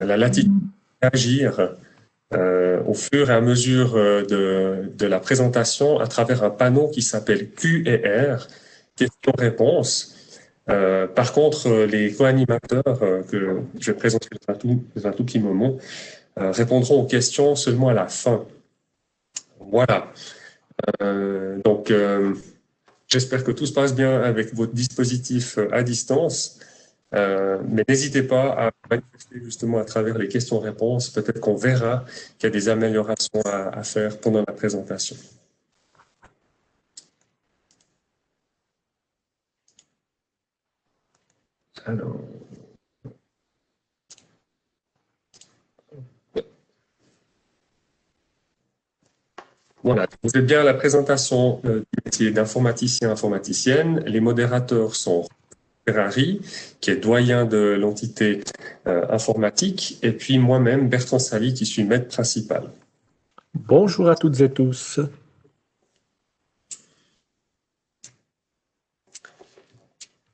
la latitude d'agir au fur et à mesure de la présentation à travers un panneau qui s'appelle Q et R, questions-réponses. Par contre, les co-animateurs que je vais présenter dans un tout petit moment répondront aux questions seulement à la fin. Voilà. Donc, j'espère que tout se passe bien avec votre dispositif à distance. Mais n'hésitez pas à manifester justement à travers les questions-réponses. Peut-être qu'on verra qu'il y a des améliorations à faire pendant la présentation. Alors, voilà, vous êtes bien à la présentation du métier d'informaticien, informaticienne. Les modérateurs sont Ferrari, qui est doyen de l'entité informatique, et puis moi-même, Bertrand Sally, qui suis maître principal. Bonjour à toutes et tous.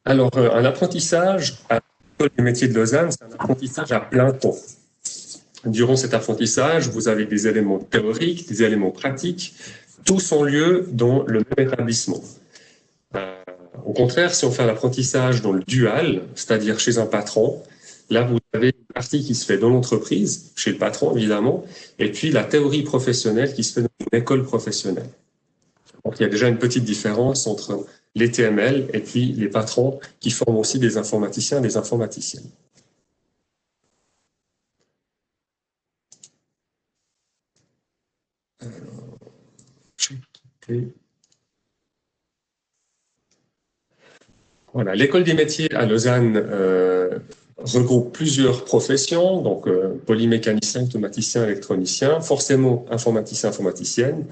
Alors, un apprentissage à l'École des métiers de Lausanne, c'est un apprentissage à plein temps. Durant cet apprentissage, vous avez des éléments théoriques, des éléments pratiques, tous ont lieu dans le même établissement. Au contraire, si on fait un apprentissage dans le dual, c'est-à-dire chez un patron, là, vous avez une partie qui se fait dans l'entreprise, chez le patron, évidemment, et puis la théorie professionnelle qui se fait dans une école professionnelle. Donc, il y a déjà une petite différence entre les TML et puis les patrons qui forment aussi des informaticiens et des informaticiennes. Voilà, l'école des métiers à Lausanne regroupe plusieurs professions, donc polymécanicien, automaticien, électronicien, forcément informaticien, informaticienne,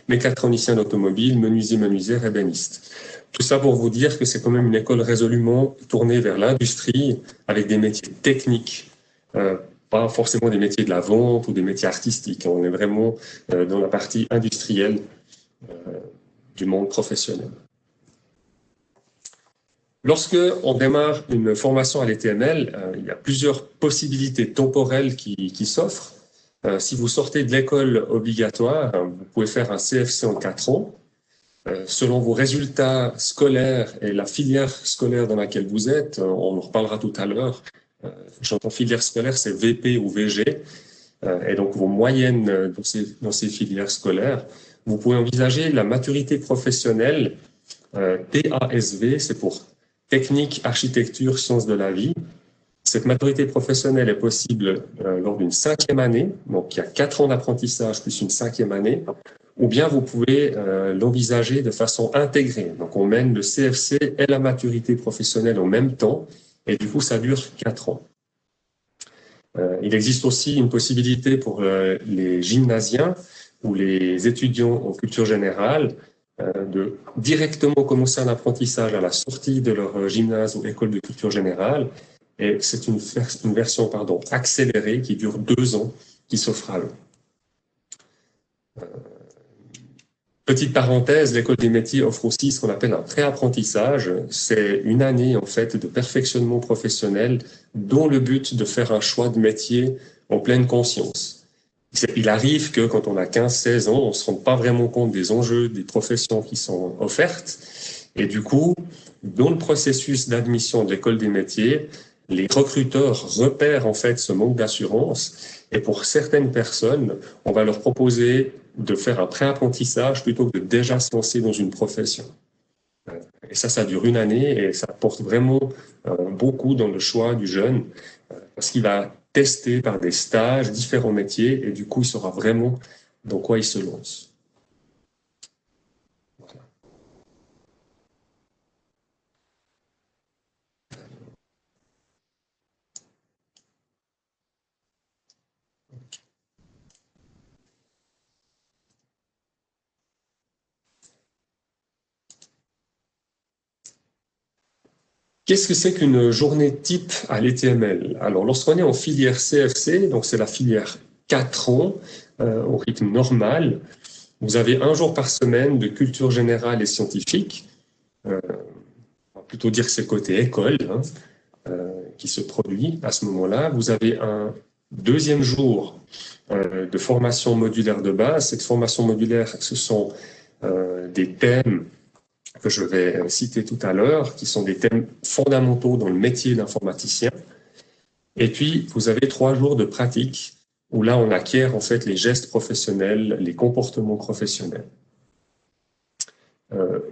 mécatronicien d'automobile, menuisier, menuisière, ébéniste. Tout ça pour vous dire que c'est quand même une école résolument tournée vers l'industrie, avec des métiers techniques, pas forcément des métiers de la vente ou des métiers artistiques. On est vraiment dans la partie industrielle du monde professionnel. Lorsque on démarre une formation à l'ETML, il y a plusieurs possibilités temporelles qui s'offrent. Si vous sortez de l'école obligatoire, vous pouvez faire un CFC en 4 ans. Selon vos résultats scolaires et la filière scolaire dans laquelle vous êtes, on en reparlera tout à l'heure. J'entends filière scolaire, c'est VP ou VG. Et donc vos moyennes dans ces filières scolaires, vous pouvez envisager la maturité professionnelle TASV, c'est pour technique, architecture, sciences de la vie. Cette maturité professionnelle est possible lors d'une 5e année, donc il y a 4 ans d'apprentissage plus une 5e année, ou bien vous pouvez l'envisager de façon intégrée. Donc on mène le CFC et la maturité professionnelle en même temps, et du coup ça dure 4 ans. Il existe aussi une possibilité pour les gymnasiens ou les étudiants en culture générale de directement commencer un apprentissage à la sortie de leur gymnase ou école de culture générale. Et c'est une version accélérée qui dure 2 ans, qui s'offre à eux. Petite parenthèse, l'école des métiers offre aussi ce qu'on appelle un pré-apprentissage. C'est une année en fait de perfectionnement professionnel dont le but de faire un choix de métier en pleine conscience. Il arrive que quand on a 15-16 ans, on ne se rende pas vraiment compte des enjeux, des professions qui sont offertes. Et du coup, dans le processus d'admission de l'école des métiers, les recruteurs repèrent en fait ce manque d'assurance. Et pour certaines personnes, on va leur proposer de faire un pré-apprentissage plutôt que de déjà se lancer dans une profession. Et ça dure une année et ça porte vraiment beaucoup dans le choix du jeune parce qu'il va tester par des stages différents métiers et du coup, il saura vraiment dans quoi il se lance. Voilà. Qu'est-ce que c'est qu'une journée type à l'ETML? Alors, lorsqu'on est en filière CFC, donc c'est la filière 4 ans, au rythme normal, vous avez 1 jour par semaine de culture générale et scientifique. On va plutôt dire que c'est le côté école qui se produit à ce moment-là. Vous avez un Deuxième jour de formation modulaire de base. Cette formation modulaire, ce sont des thèmes que je vais citer tout à l'heure, qui sont des thèmes fondamentaux dans le métier d'informaticien. Et puis, vous avez 3 jours de pratique, où là, on acquiert en fait les gestes professionnels, les comportements professionnels.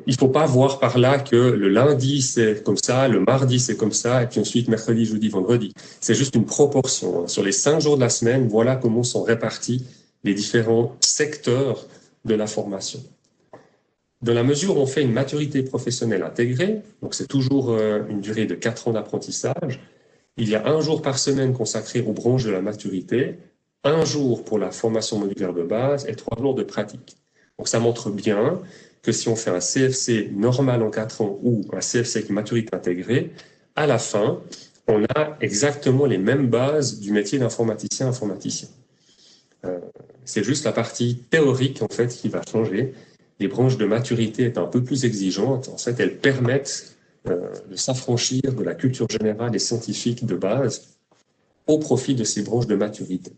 Il ne faut pas voir par là que le lundi, c'est comme ça, le mardi, c'est comme ça, et puis ensuite, mercredi, jeudi, vendredi. C'est juste une proportion. Sur les 5 jours de la semaine, voilà comment sont répartis les différents secteurs de la formation. Dans la mesure où on fait une maturité professionnelle intégrée, donc c'est toujours une durée de 4 ans d'apprentissage, il y a 1 jour par semaine consacré aux branches de la maturité, 1 jour pour la formation modulaire de base et 3 jours de pratique. Donc ça montre bien que si on fait un CFC normal en 4 ans ou un CFC avec maturité intégrée, à la fin, on a exactement les mêmes bases du métier d'informaticien-informaticien. C'est juste la partie théorique en fait qui va changer. Les branches de maturité étant un peu plus exigeantes, en fait, elles permettent de s'affranchir de la culture générale et scientifique de base au profit de ces branches de maturité.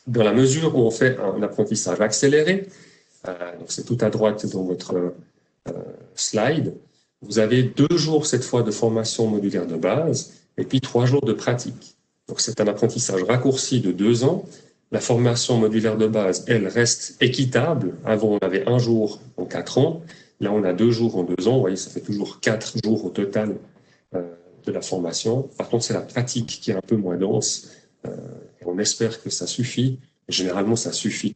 Dans la mesure où on fait un apprentissage accéléré, donc c'est tout à droite dans votre slide, vous avez 2 jours cette fois de formation modulaire de base et puis 3 jours de pratique. Donc c'est un apprentissage raccourci de 2 ans. La formation modulaire de base, elle reste équitable. Avant, on avait 1 jour en 4 ans. Là, on a 2 jours en 2 ans. Vous voyez, ça fait toujours 4 jours au total de la formation. Par contre, c'est la pratique qui est un peu moins dense. On espère que ça suffit. Généralement, ça suffit.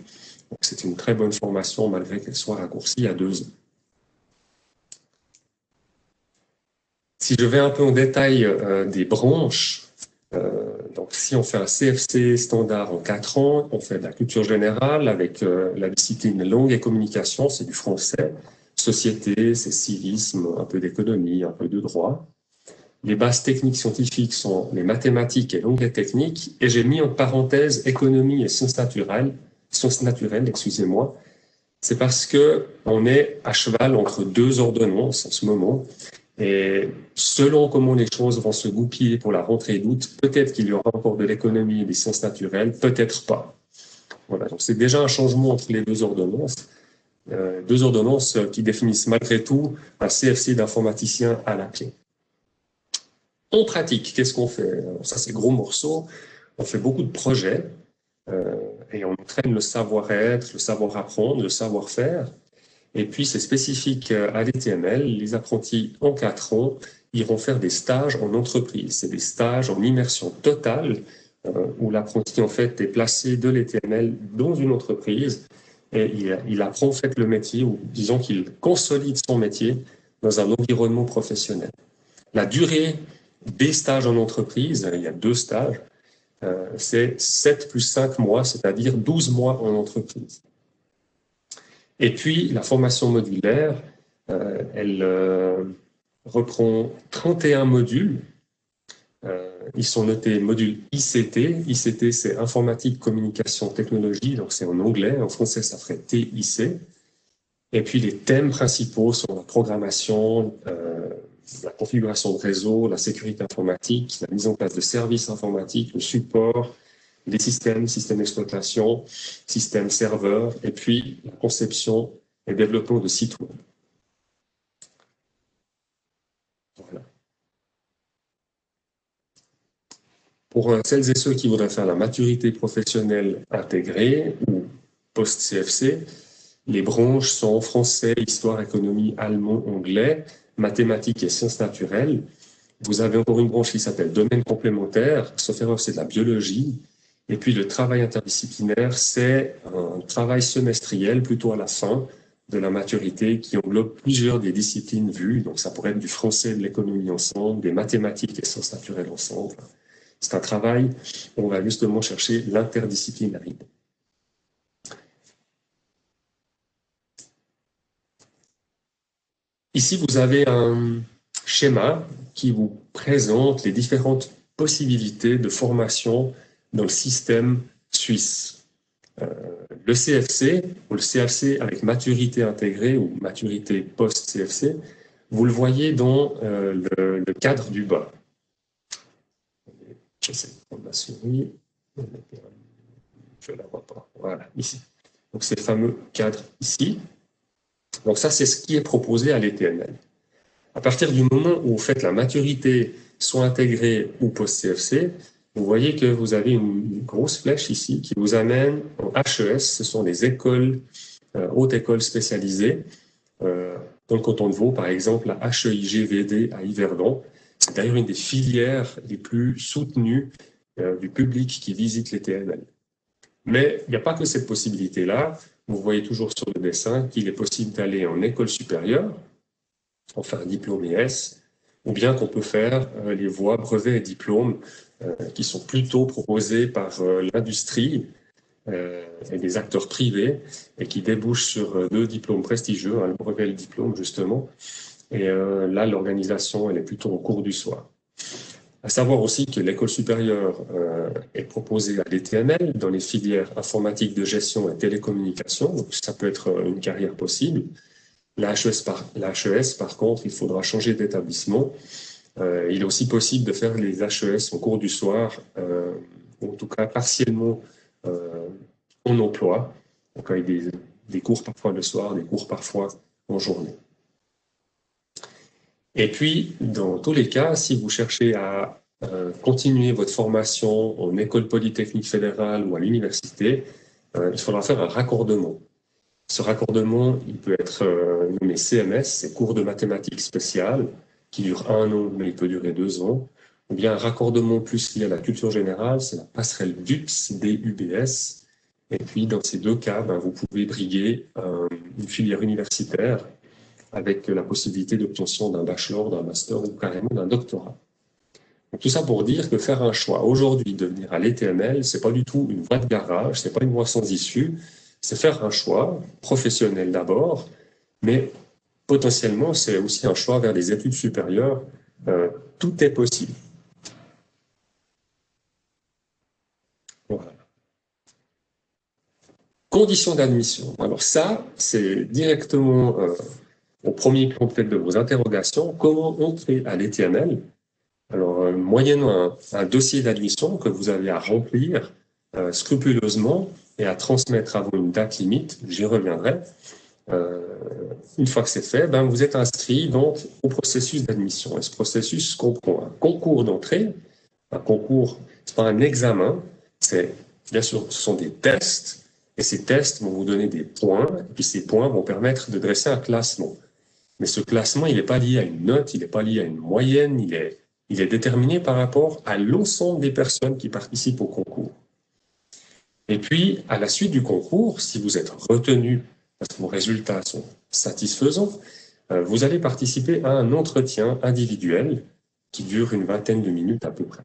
Donc, c'est une très bonne formation, malgré qu'elle soit raccourcie à 2 ans. Si je vais un peu en détail des branches, donc si on fait un CFC standard en 4 ans, on fait de la culture générale avec la discipline langue et communication, c'est du français. Société, c'est civisme, un peu d'économie, un peu de droit. Les bases techniques scientifiques sont les mathématiques et langue et technique. Et j'ai mis en parenthèse économie et sciences naturelles, excusez-moi. C'est parce que on est à cheval entre 2 ordonnances en ce moment. Et selon comment les choses vont se goupiller pour la rentrée d'août, peut-être qu'il y aura encore de l'économie et des sciences naturelles, peut-être pas. Voilà, donc c'est déjà un changement entre les 2 ordonnances. 2 ordonnances qui définissent malgré tout un CFC d'informaticien à la clé. En pratique, qu'est-ce qu'on fait? Ça, c'est gros morceau. On fait beaucoup de projets et on entraîne le savoir-être, le savoir-apprendre, le savoir-faire. Et puis, c'est spécifique à l'ETML. Les apprentis, en 4 ans, iront faire des stages en entreprise. C'est des stages en immersion totale où l'apprenti, en fait, est placé de l'ETML dans une entreprise et il apprend, en fait, le métier, ou disons qu'il consolide son métier dans un environnement professionnel. La durée des stages en entreprise, il y a 2 stages, c'est 7 plus 5 mois, c'est-à-dire 12 mois en entreprise. Et puis, la formation modulaire, elle reprend 31 modules. Ils sont notés module ICT. ICT, c'est informatique, communication, technologie, donc c'est en anglais. En français, ça ferait TIC. Et puis, les thèmes principaux sont la programmation, la configuration de réseau, la sécurité informatique, la mise en place de services informatiques, le support, les systèmes d'exploitation, systèmes serveurs, et puis la conception et développement de sites web. Voilà. Pour celles et ceux qui voudraient faire la maturité professionnelle intégrée ou post-CFC, les branches sont français, histoire, économie, allemand, anglais, mathématiques et sciences naturelles. Vous avez encore une branche qui s'appelle domaine complémentaire, sauf erreur, c'est de la biologie. Et puis le travail interdisciplinaire, c'est un travail semestriel, plutôt à la fin de la maturité, qui englobe plusieurs des disciplines vues. Donc ça pourrait être du français et de l'économie ensemble, des mathématiques et sciences naturelles ensemble. C'est un travail où on va justement chercher l'interdisciplinarité. Ici, vous avez un schéma qui vous présente les différentes possibilités de formation dans le système suisse. Le CFC, ou le CFC avec maturité intégrée ou maturité post-CFC, vous le voyez dans le cadre du bas. J'essaie de prendre ma souris. Je ne la vois pas. Voilà, ici. Donc, ces fameux cadres ici. Donc, ça, c'est ce qui est proposé à l'ETML. À partir du moment où vous faites la maturité, soit intégrée ou post-CFC, vous voyez que vous avez une grosse flèche ici qui vous amène en HES. Ce sont les écoles, hautes écoles spécialisées. Dans le canton de Vaud, par exemple, la HEIG-VD à Yverdon. C'est d'ailleurs une des filières les plus soutenues du public qui visite les TNL. Mais il n'y a pas que cette possibilité-là. Vous voyez toujours sur le dessin qu'il est possible d'aller en école supérieure, enfin un diplôme ES, ou bien qu'on peut faire les voies brevets et diplômes qui sont plutôt proposés par l'industrie et des acteurs privés et qui débouchent sur deux diplômes prestigieux, le brevet et le diplôme justement. Et là, l'organisation, elle est plutôt au cours du soir. À savoir aussi que l'école supérieure est proposée à l'ETML dans les filières informatique de gestion et télécommunications, donc ça peut être une carrière possible. La HES, par contre, il faudra changer d'établissement. Il est aussi possible de faire les HES au cours du soir, ou en tout cas partiellement en emploi, donc avec des cours parfois le soir, des cours parfois en journée. Et puis, dans tous les cas, si vous cherchez à continuer votre formation en école polytechnique fédérale ou à l'université, il faudra faire un raccordement. Ce raccordement, il peut être nommé CMS, c'est cours de mathématiques spéciales, qui dure 1 an, mais il peut durer 2 ans. Ou bien un raccordement plus lié à la culture générale, c'est la passerelle DUPS, DUBS. Et puis, dans ces deux cas, vous pouvez briguer une filière universitaire avec la possibilité d'obtention d'un bachelor, d'un master ou carrément d'un doctorat. Donc, tout ça pour dire que faire un choix aujourd'hui de venir à l'ETML, c'est pas du tout une voie de garage, c'est pas une voie sans issue, c'est faire un choix professionnel d'abord, mais potentiellement c'est aussi un choix vers des études supérieures. Tout est possible. Voilà. Conditions d'admission. Alors ça, c'est directement au premier plan peut-être de vos interrogations. Comment entrer à l'ETML? Alors, moyennant un dossier d'admission que vous avez à remplir scrupuleusement et à transmettre avant une date limite, j'y reviendrai. Une fois que c'est fait, vous êtes inscrit donc au processus d'admission. Et ce processus comprend un concours d'entrée. Un concours, c'est pas un examen, c'est bien sûr, ce sont des tests. Et ces tests vont vous donner des points. Et puis ces points vont permettre de dresser un classement. Mais ce classement, il n'est pas lié à une note, il n'est pas lié à une moyenne, il est déterminé par rapport à l'ensemble des personnes qui participent au concours. Et puis, à la suite du concours, si vous êtes retenu parce que vos résultats sont satisfaisants, vous allez participer à un entretien individuel qui dure une vingtaine de minutes à peu près.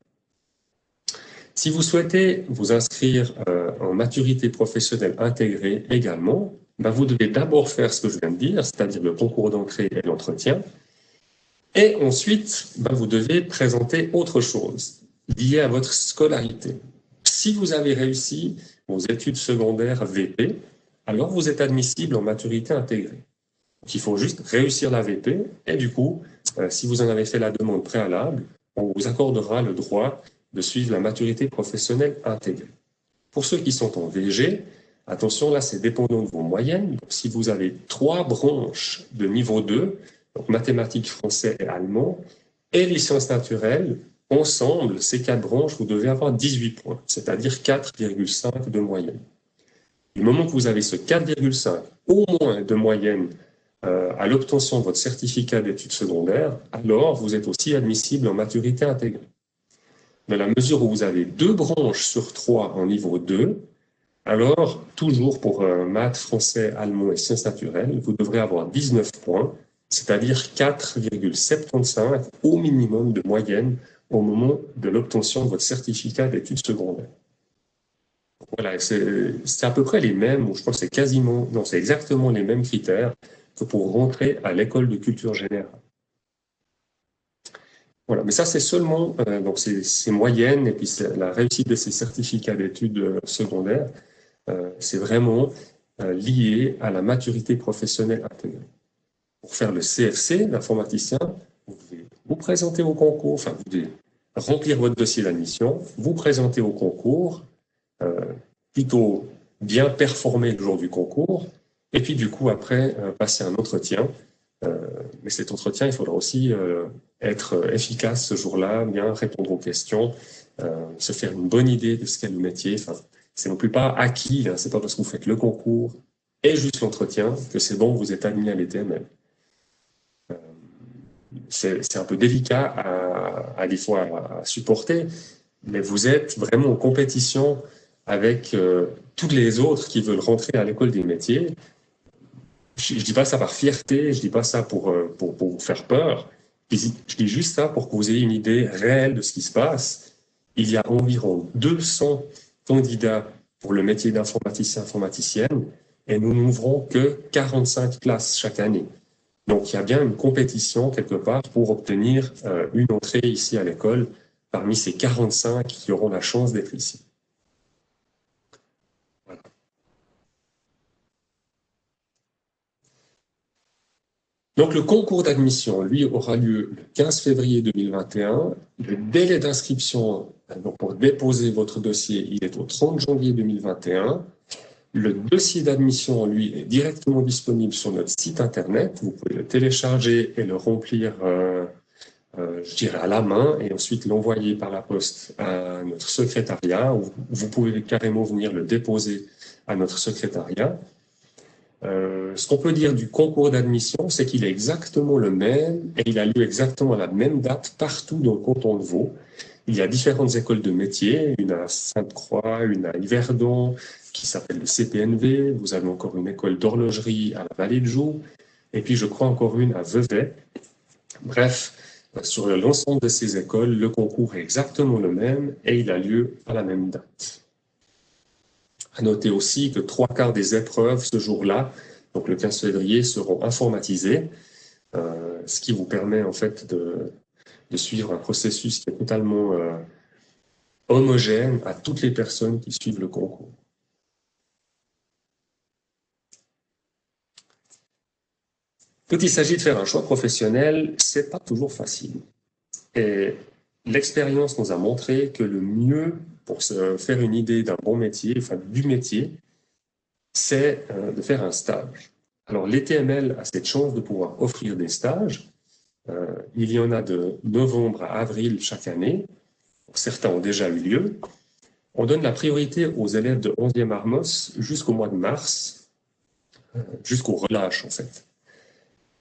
Si vous souhaitez vous inscrire en maturité professionnelle intégrée également, vous devez d'abord faire ce que je viens de dire, c'est-à-dire le concours d'entrée et l'entretien. Et ensuite, vous devez présenter autre chose lié à votre scolarité. Si vous avez réussi vos études secondaires VP, alors vous êtes admissible en maturité intégrée. Donc, il faut juste réussir la VP et du coup, si vous en avez fait la demande préalable, on vous accordera le droit de suivre la maturité professionnelle intégrée. Pour ceux qui sont en VG, attention, là, c'est dépendant de vos moyennes. Donc, si vous avez 3 branches de niveau 2, donc mathématiques, français et allemand, et les sciences naturelles, ensemble, ces 4 branches, vous devez avoir 18 points, c'est-à-dire 4,5 de moyenne. Du moment que vous avez ce 4,5 au moins de moyenne à l'obtention de votre certificat d'études secondaires, alors vous êtes aussi admissible en maturité intégrée. Dans la mesure où vous avez 2 branches sur 3 en niveau 2, alors, toujours pour maths, français, allemand et sciences naturelles, vous devrez avoir 19 points, c'est-à-dire 4,75 au minimum de moyenne au moment de l'obtention de votre certificat d'études secondaires. Voilà, c'est à peu près les mêmes, ou je crois que c'est exactement les mêmes critères que pour rentrer à l'école de culture générale. Voilà, mais ça c'est seulement donc ces moyennes et puis la réussite de ces certificats d'études secondaires. C'est vraiment lié à la maturité professionnelle intégrée. Pour faire le CFC, l'informaticien, vous devez vous présenter au concours, vous devez remplir votre dossier d'admission, vous présenter au concours, plutôt bien performer le jour du concours, et puis du coup après passer un entretien. Mais cet entretien, il faudra aussi être efficace ce jour-là, bien répondre aux questions, se faire une bonne idée de ce qu'est le métier. Enfin, c'est non plus pas acquis, hein, c'est pas parce que vous faites le concours et juste l'entretien que c'est bon, vous êtes admis à l'ETML. C'est un peu délicat à des fois à supporter, mais vous êtes vraiment en compétition avec toutes les autres qui veulent rentrer à l'école des métiers. Je dis pas ça par fierté, je dis pas ça pour vous faire peur. Je dis juste ça pour que vous ayez une idée réelle de ce qui se passe. Il y a environ 200 candidats pour le métier d'informaticien, informaticienne, et nous n'ouvrons que 45 places chaque année. Donc, il y a bien une compétition quelque part pour obtenir une entrée ici à l'école parmi ces 45 qui auront la chance d'être ici. Voilà. Donc, le concours d'admission, lui, aura lieu le 15 février 2021. Le délai d'inscription donc pour déposer votre dossier, il est au 30 janvier 2021. Le dossier d'admission, lui, est directement disponible sur notre site Internet. Vous pouvez le télécharger et le remplir, je dirais, à la main, et ensuite l'envoyer par la poste à notre secrétariat, ou vous pouvez carrément venir le déposer à notre secrétariat. Ce qu'on peut dire du concours d'admission, c'est qu'il est exactement le même, et il a lieu exactement à la même date partout dans le canton de Vaud. Il y a différentes écoles de métiers, une à Sainte-Croix, une à Yverdon, qui s'appelle le CPNV. Vous avez encore une école d'horlogerie à la Vallée de Joux, et puis je crois encore une à Vevey. Bref, sur l'ensemble de ces écoles, le concours est exactement le même et il a lieu à la même date. À noter aussi que 3/4 des épreuves ce jour-là, donc le 15 février, seront informatisées, ce qui vous permet en fait de suivre un processus qui est totalement homogène à toutes les personnes qui suivent le concours. Quand il s'agit de faire un choix professionnel, c'est pas toujours facile. Et l'expérience nous a montré que le mieux pour se faire une idée d'un bon métier, enfin du métier, c'est de faire un stage. Alors l'ETML a cette chance de pouvoir offrir des stages. Il y en a de novembre à avril chaque année. Certains ont déjà eu lieu. On donne la priorité aux élèves de 11e Armos jusqu'au mois de mars, jusqu'au relâche en fait.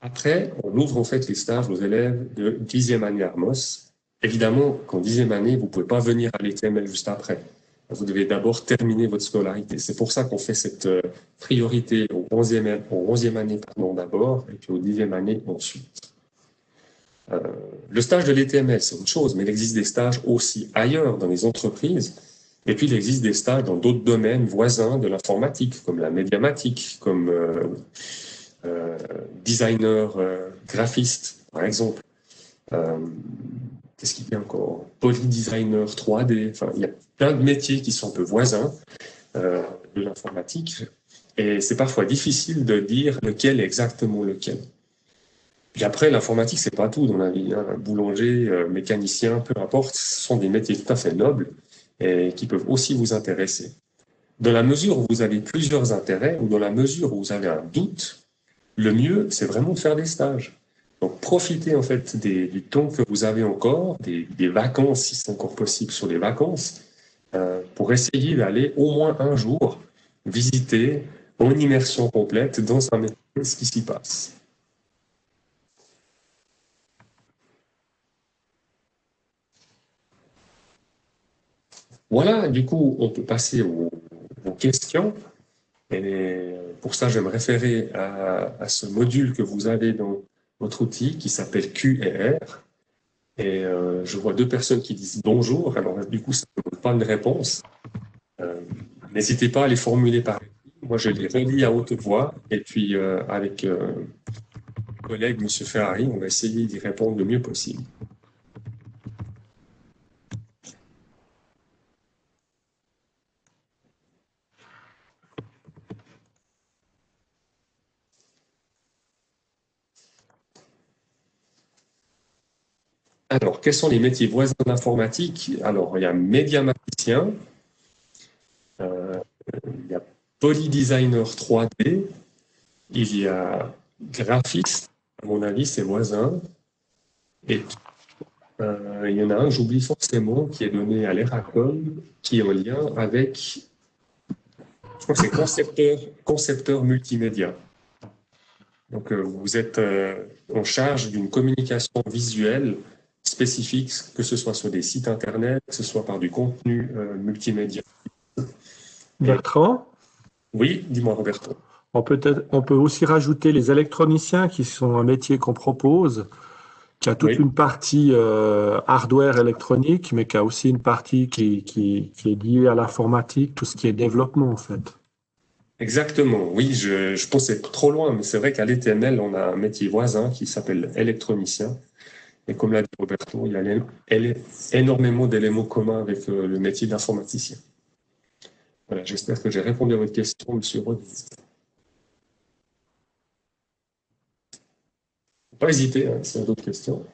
Après, on ouvre en fait les stages aux élèves de 10e année Armos. Évidemment, qu'en 10e année, vous ne pouvez pas venir à l'ETML juste après. Vous devez d'abord terminer votre scolarité. C'est pour ça qu'on fait cette priorité aux 11e année d'abord, et puis aux 10e année ensuite. Le stage de l'ETML, c'est une chose, mais il existe des stages aussi ailleurs dans les entreprises. Et puis, il existe des stages dans d'autres domaines voisins de l'informatique, comme la médiamatique, comme designer graphiste, par exemple. Qu'est-ce qu'il y a encore? Polydesigner 3D. Enfin, il y a plein de métiers qui sont un peu voisins de l'informatique. Et c'est parfois difficile de dire lequel est exactement lequel. Puis après, l'informatique, c'est pas tout dans la vie. Hein. Boulanger, mécanicien, peu importe, ce sont des métiers tout à fait nobles et qui peuvent aussi vous intéresser. Dans la mesure où vous avez plusieurs intérêts ou dans la mesure où vous avez un doute, le mieux, c'est vraiment de faire des stages. Donc, profitez en fait du temps que vous avez encore, des vacances, si c'est encore possible sur les vacances, pour essayer d'aller au moins un jour visiter en immersion complète dans un métier ce qui s'y passe. Voilà, du coup, on peut passer aux questions. Et pour ça, je vais me référer à ce module que vous avez dans votre outil qui s'appelle Q&R. Et je vois 2 personnes qui disent bonjour. Alors, du coup, ça ne donne pas une réponse. N'hésitez pas à les formuler par écrit. Moi, je les relis à haute voix. Et puis, avec mon collègue, M. Ferrari, on va essayer d'y répondre le mieux possible. Alors, quels sont les métiers voisins d'informatique? Alors, il y a médiamaticien, il y a polydesigner 3D, il y a graphiste, à mon avis, c'est voisin, et il y en a un, j'oublie forcément, qui est donné à l'ERACOM, qui est en lien avec, je crois que c'est concepteur multimédia. Donc, vous êtes en charge d'une communication visuelle spécifique, que ce soit sur des sites Internet, que ce soit par du contenu multimédia. Bertrand, Oui, dis-moi, Roberto. on peut aussi rajouter les électroniciens, qui sont un métier qu'on propose, qui a toute Oui, une partie hardware électronique, mais qui a aussi une partie qui est liée à l'informatique, tout ce qui est développement, en fait. exactement. Oui, je pense que c'est trop loin, mais c'est vrai qu'à l'ETML, on a un métier voisin qui s'appelle électronicien. Et comme l'a dit Roberto, il y a énormément d'éléments communs avec le métier d'informaticien. Voilà, j'espère que j'ai répondu à votre question, Monsieur Rod. Pas hésiter, hein, s'il y a d'autres questions.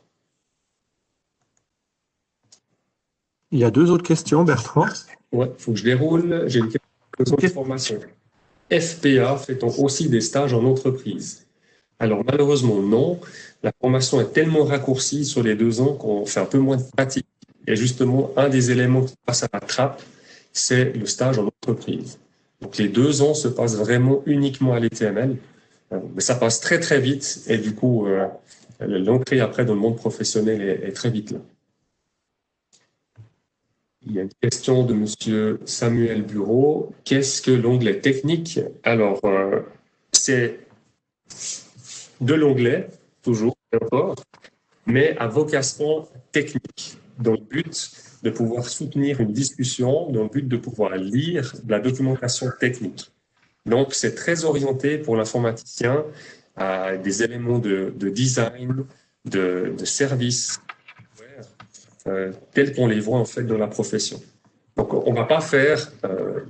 Il y a deux autres questions, Bertrand. Ouais, il faut que je déroule. J'ai une question de formation. FPA fait-on aussi des stages en entreprise? Alors malheureusement non. La formation est tellement raccourcie sur les 2 ans qu'on fait un peu moins de pratique. Et justement, un des éléments qui passe à la trappe, c'est le stage en entreprise. Donc les 2 ans se passent vraiment uniquement à l'ETML. Mais ça passe très très vite et du coup, l'entrée après dans le monde professionnel est très vite là. Il y a une question de Monsieur Samuel Bureau. Qu'est-ce que l'onglet technique? Alors, c'est de l'onglet, toujours, encore, mais à vocation technique, dans le but de pouvoir soutenir une discussion, dans le but de pouvoir lire de la documentation technique. Donc, c'est très orienté pour l'informaticien à des éléments de design, de service, tels qu'on les voit en fait dans la profession. Donc, on ne va pas faire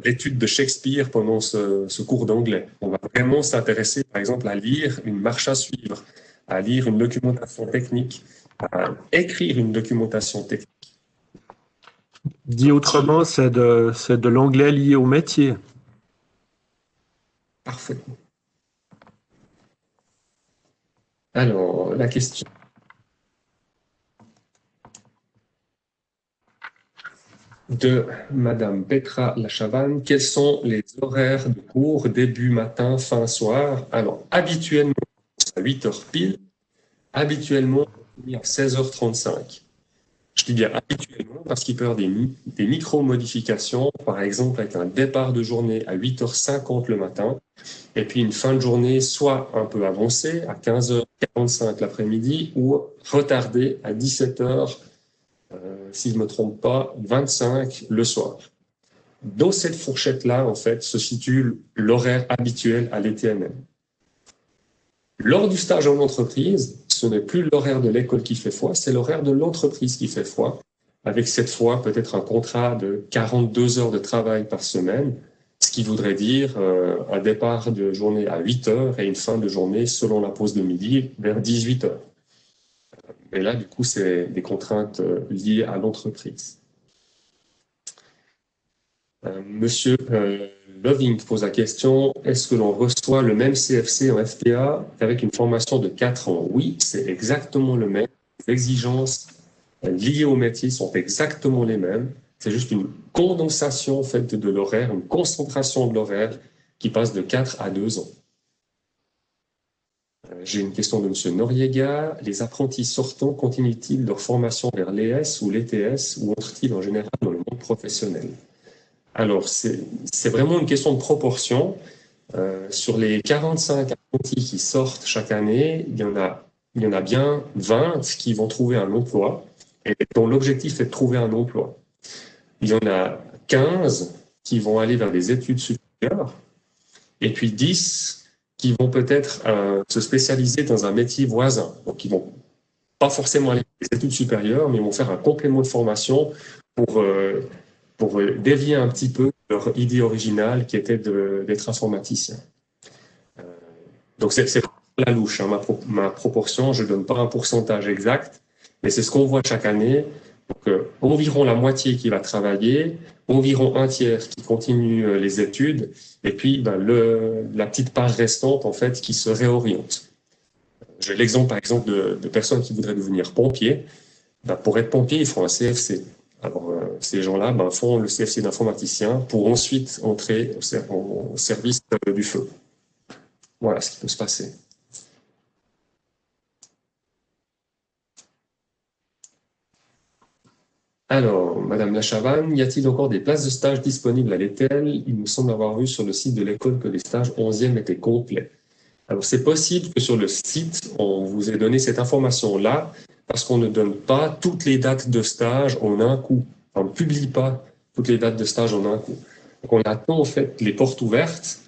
l'étude de Shakespeare pendant ce cours d'anglais. On va vraiment s'intéresser, par exemple, à lire une marche à suivre, à lire une documentation technique, à écrire une documentation technique. Dit autrement, c'est de l'anglais lié au métier. Parfaitement. Alors, la question de Madame Petra Lachavanne. Quels sont les horaires de cours, début matin, fin soir? Alors, habituellement, c'est à 8h pile. Habituellement, à 16h35. Je dis bien habituellement parce qu'il peut y avoir des micro-modifications, par exemple avec un départ de journée à 8h50 le matin, et puis une fin de journée soit un peu avancée à 15h45 l'après-midi, ou retardée à 17h, si je ne me trompe pas, 25 le soir. Dans cette fourchette-là, en fait, se situe l'horaire habituel à l'ETMM. Lors du stage en entreprise, ce n'est plus l'horaire de l'école qui fait foi, c'est l'horaire de l'entreprise qui fait foi, avec cette fois peut-être un contrat de 42 heures de travail par semaine, ce qui voudrait dire un départ de journée à 8 heures et une fin de journée selon la pause de midi vers 18 heures. Et là, du coup, c'est des contraintes liées à l'entreprise. Monsieur Loving pose la question, est-ce que l'on reçoit le même CFC en FPA avec une formation de 4 ans? Oui, c'est exactement le même. Les exigences liées au métier sont exactement les mêmes. C'est juste une condensation en fait, de l'horaire, une concentration de l'horaire qui passe de 4 à 2 ans. J'ai une question de Monsieur Noriega. Les apprentis sortants continuent-ils leur formation vers l'ES ou l'ETS ou entrent-ils en général dans le monde professionnel? Alors, c'est vraiment une question de proportion. Sur les 45 apprentis qui sortent chaque année, il y en a bien 20 qui vont trouver un emploi et dont l'objectif est de trouver un emploi. Il y en a 15 qui vont aller vers des études supérieures et puis 10 qui vont peut-être se spécialiser dans un métier voisin. Donc, ils vont pas forcément aller vers des études supérieures, mais ils vont faire un complément de formation pour dévier un petit peu leur idée originale qui était d'être informaticien. Donc c'est la louche, hein, ma proportion, je ne donne pas un pourcentage exact, mais c'est ce qu'on voit chaque année. Donc, environ la moitié qui va travailler, environ un tiers qui continue les études, et puis la petite part restante, en fait, qui se réoriente. J'ai l'exemple, par exemple, de personnes qui voudraient devenir pompiers. Pour être pompier, ils font un CFC. Alors, ces gens-là font le CFC d'informaticien pour ensuite entrer au service du feu. Voilà ce qui peut se passer. Alors, Madame Lachavanne, y a-t-il encore des places de stage disponibles à l'ETL? Il me semble avoir vu sur le site de l'école que les stages 11e étaient complets. Alors, c'est possible que sur le site, on vous ait donné cette information-là, parce qu'on ne donne pas toutes les dates de stage en un coup. On ne publie pas toutes les dates de stage en un coup. Donc, on attend en fait les portes ouvertes.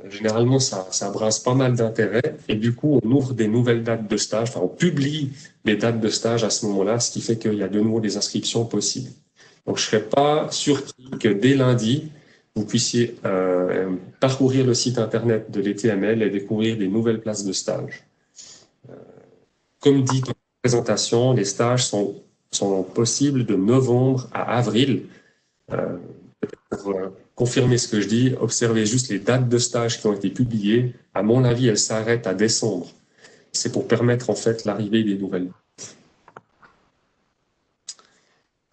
Généralement, ça brasse pas mal d'intérêt, et du coup, on ouvre des nouvelles dates de stage. Enfin, on publie les dates de stage à ce moment-là, ce qui fait qu'il y a de nouveau des inscriptions possibles. Donc, je ne serais pas surpris que dès lundi, vous puissiez parcourir le site internet de l'ETML et découvrir des nouvelles places de stage. Comme dit dans la présentation, les stages sont possibles de novembre à avril. Pour confirmer ce que je dis, observez juste les dates de stage qui ont été publiées. À mon avis, elles s'arrêtent à décembre. C'est pour permettre en fait l'arrivée des nouvelles.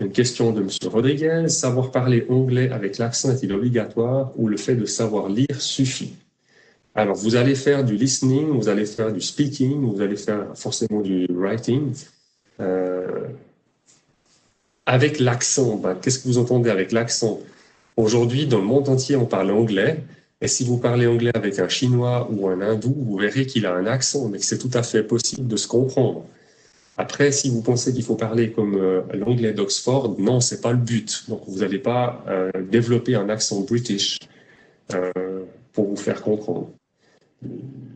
Une question de M. Rodriguez. Savoir parler anglais avec l'accent est-il obligatoire ou le fait de savoir lire suffit? Alors, vous allez faire du listening, vous allez faire du speaking, vous allez faire forcément du writing. Avec l'accent, qu'est-ce que vous entendez avec l'accent? Aujourd'hui, dans le monde entier, on parle anglais. Et si vous parlez anglais avec un Chinois ou un Hindou, vous verrez qu'il a un accent, mais que c'est tout à fait possible de se comprendre. Après, si vous pensez qu'il faut parler comme l'anglais d'Oxford, non, c'est pas le but. Donc, vous n'allez pas développer un accent british pour vous faire comprendre.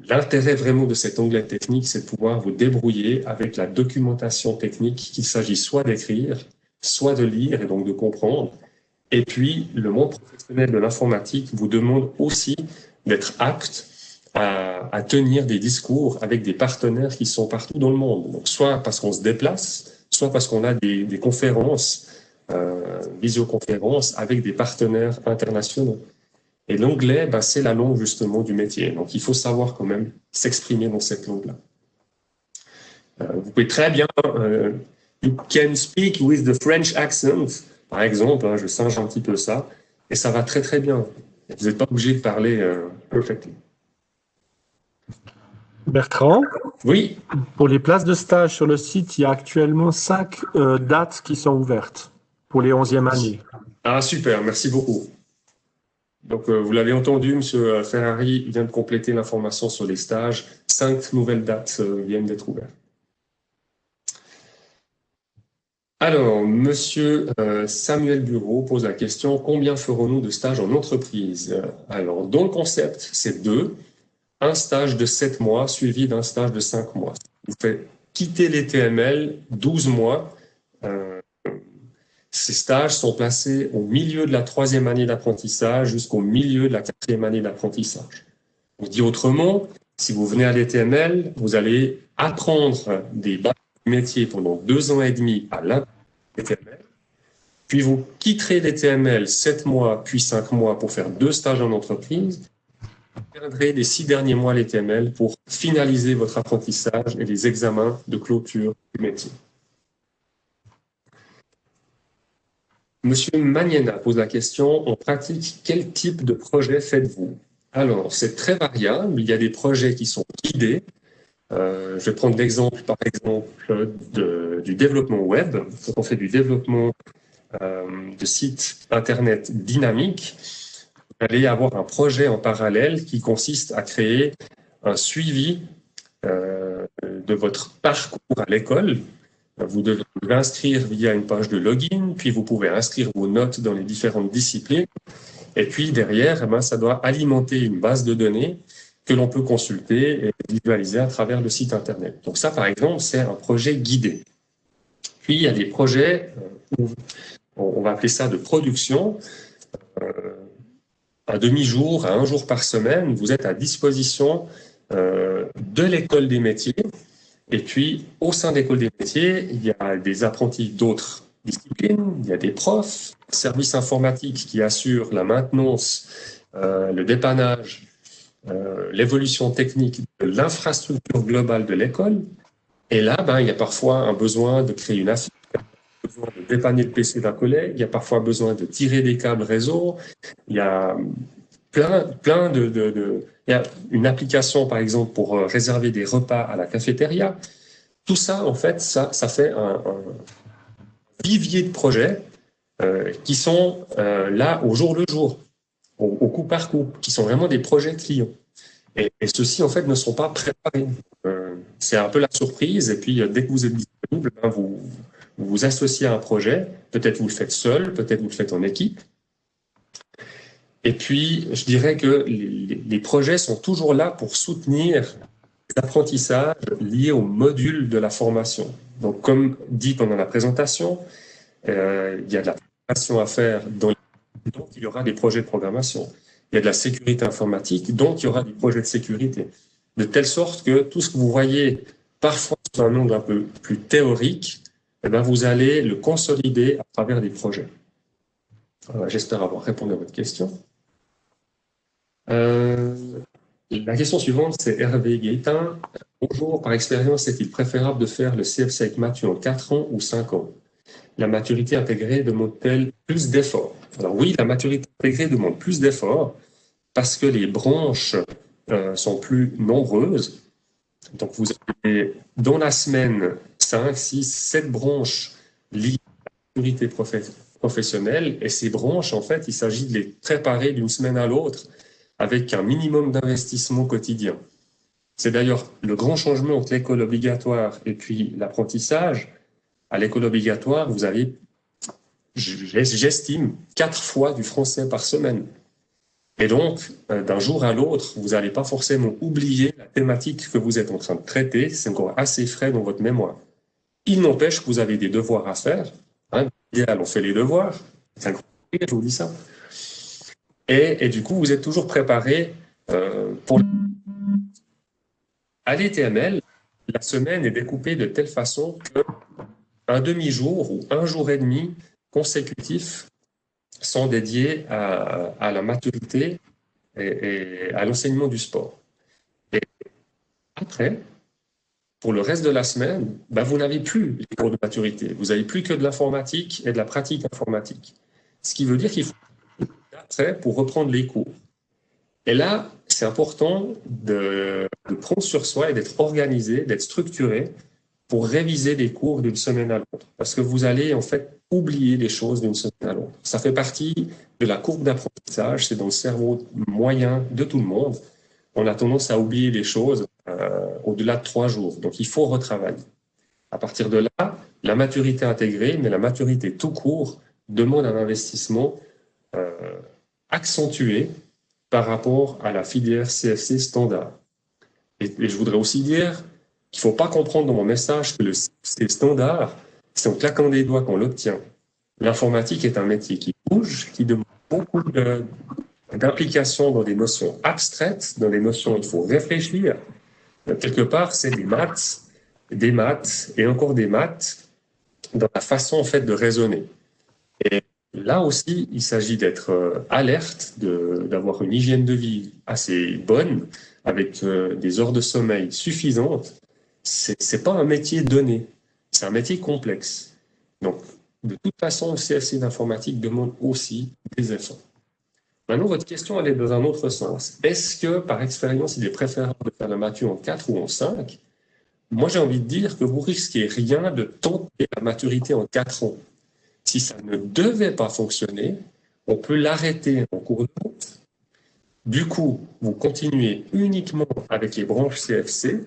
L'intérêt vraiment de cet anglais technique, c'est de pouvoir vous débrouiller avec la documentation technique, qu'il s'agit soit d'écrire, soit de lire et donc de comprendre. Et puis, le monde professionnel de l'informatique vous demande aussi d'être apte à tenir des discours avec des partenaires qui sont partout dans le monde. Donc, soit parce qu'on se déplace, soit parce qu'on a des conférences, visioconférences avec des partenaires internationaux. Et l'anglais, c'est la langue justement du métier. Donc, il faut savoir quand même s'exprimer dans cette langue-là. Vous pouvez très bien, you can speak with the French accent, par exemple, je singe un petit peu ça, et ça va très très bien. Vous n'êtes pas obligé de parler perfectly. Bertrand, Oui. pour les places de stage sur le site, il y a actuellement 5 dates qui sont ouvertes pour les 11e années. Ah, super, merci beaucoup. Donc, vous l'avez entendu, M. Ferrari vient de compléter l'information sur les stages. 5 nouvelles dates viennent d'être ouvertes. Alors, Monsieur Samuel Bureau pose la question, combien ferons-nous de stages en entreprise? Alors, dans le concept, c'est 2. Un stage de 7 mois suivi d'un stage de 5 mois. Vous faites quitter les TML 12 mois. Ces stages sont placés au milieu de la 3e année d'apprentissage jusqu'au milieu de la 4e année d'apprentissage. On dit autrement, si vous venez à l'ETML, vous allez apprendre des bases du métier pendant 2 ans et demi à l'ETML, puis vous quitterez l'ETML 7 mois puis 5 mois pour faire 2 stages en entreprise. Vous perdrez les 6 derniers mois à l'ETML pour finaliser votre apprentissage et les examens de clôture du métier. Monsieur Magnena pose la question, en pratique, quel type de projet faites-vous? Alors, c'est très variable. Il y a des projets qui sont guidés. Je vais prendre l'exemple, par exemple, du développement web. Donc, on fait du développement de sites Internet dynamiques. Vous allez avoir un projet en parallèle qui consiste à créer un suivi de votre parcours à l'école. Vous devez vous inscrire via une page de login, puis vous pouvez inscrire vos notes dans les différentes disciplines. Et puis derrière, ça doit alimenter une base de données que l'on peut consulter et visualiser à travers le site Internet. Donc ça, par exemple, c'est un projet guidé. Puis il y a des projets, on va appeler ça de production, un demi-jour, à 1 jour par semaine, vous êtes à disposition de l'école des métiers. Et puis, au sein de l'école des métiers, il y a des apprentis d'autres disciplines, il y a des profs, services informatiques qui assurent la maintenance, le dépannage, l'évolution technique de l'infrastructure globale de l'école. Et là, il y a parfois un besoin de créer une affiche, besoin de dépanner le PC d'un collègue, il y a parfois besoin de tirer des câbles réseau, il y a plein il y a une application, par exemple, pour réserver des repas à la cafétéria. Tout ça, en fait, ça fait un vivier de projets qui sont là au jour le jour, au coup par coup, qui sont vraiment des projets clients. Et ceux-ci, en fait, ne sont pas préparés. C'est un peu la surprise. Et puis, dès que vous êtes disponible, vous vous associez à un projet. Peut-être vous le faites seul, peut-être vous le faites en équipe. Et puis, je dirais que les projets sont toujours là pour soutenir l'apprentissage lié au module de la formation. Donc, comme dit pendant la présentation, il y a de la programmation à faire, donc il y aura des projets de programmation. Il y a de la sécurité informatique, donc il y aura des projets de sécurité. De telle sorte que tout ce que vous voyez parfois sous un angle un peu plus théorique, vous allez le consolider à travers des projets. J'espère avoir répondu à votre question. La question suivante, c'est Hervé Guétin. Bonjour, par expérience, est-il préférable de faire le CFC avec Mathieu en 4 ans ou 5 ans? La maturité intégrée demande-t-elle plus d'efforts? Alors oui, la maturité intégrée demande plus d'efforts parce que les branches sont plus nombreuses. Donc vous avez dans la semaine 5, 6, 7 branches liées à la maturité professionnelle et ces branches, en fait, il s'agit de les préparer d'une semaine à l'autre avec un minimum d'investissement quotidien. C'est d'ailleurs le grand changement entre l'école obligatoire et puis l'apprentissage. À l'école obligatoire, vous avez, j'estime, 4 fois du français par semaine. Et donc, d'un jour à l'autre, vous n'allez pas forcément oublier la thématique que vous êtes en train de traiter. C'est encore assez frais dans votre mémoire. Il n'empêche que vous avez des devoirs à faire. Idéal, on fait les devoirs. C'est un grand plaisir, je vous dis ça. Et du coup, vous êtes toujours préparé pour... À l'ETML, la semaine est découpée de telle façon qu'un demi-jour ou un jour et demi consécutifs sont dédiés à la maturité et à l'enseignement du sport. Et après, pour le reste de la semaine, vous n'avez plus les cours de maturité. Vous n'avez plus que de l'informatique et de la pratique informatique. Ce qui veut dire qu'il faut après pour reprendre les cours. Et là, c'est important de prendre sur soi et d'être organisé, d'être structuré pour réviser les cours d'une semaine à l'autre. Parce que vous allez en fait oublier les choses d'une semaine à l'autre. Ça fait partie de la courbe d'apprentissage, c'est dans le cerveau moyen de tout le monde. On a tendance à oublier les choses au-delà de 3 jours. Donc il faut retravailler. À partir de là, la maturité intégrée, mais la maturité tout court, demande un investissement accentué par rapport à la filière CFC standard. Et je voudrais aussi dire qu'il ne faut pas comprendre dans mon message que le CFC standard, c'est en claquant des doigts qu'on l'obtient. L'informatique est un métier qui bouge, qui demande beaucoup d'implication dans des notions abstraites, dans des notions où il faut réfléchir. Quelque part, c'est des maths et encore des maths dans la façon en fait de raisonner. Et là aussi, il s'agit d'être alerte, d'avoir une hygiène de vie assez bonne, avec des heures de sommeil suffisantes. C'est pas un métier donné, c'est un métier complexe. Donc, de toute façon, le CFC d'informatique demande aussi des efforts. Maintenant, votre question, elle est dans un autre sens. Est-ce que, par expérience, il est préférable de faire la mature en 4 ou en 5? Moi, j'ai envie de dire que vous risquez rien de tenter la maturité en 4 ans. Si ça ne devait pas fonctionner, on peut l'arrêter en cours de route. Du coup, vous continuez uniquement avec les branches CFC.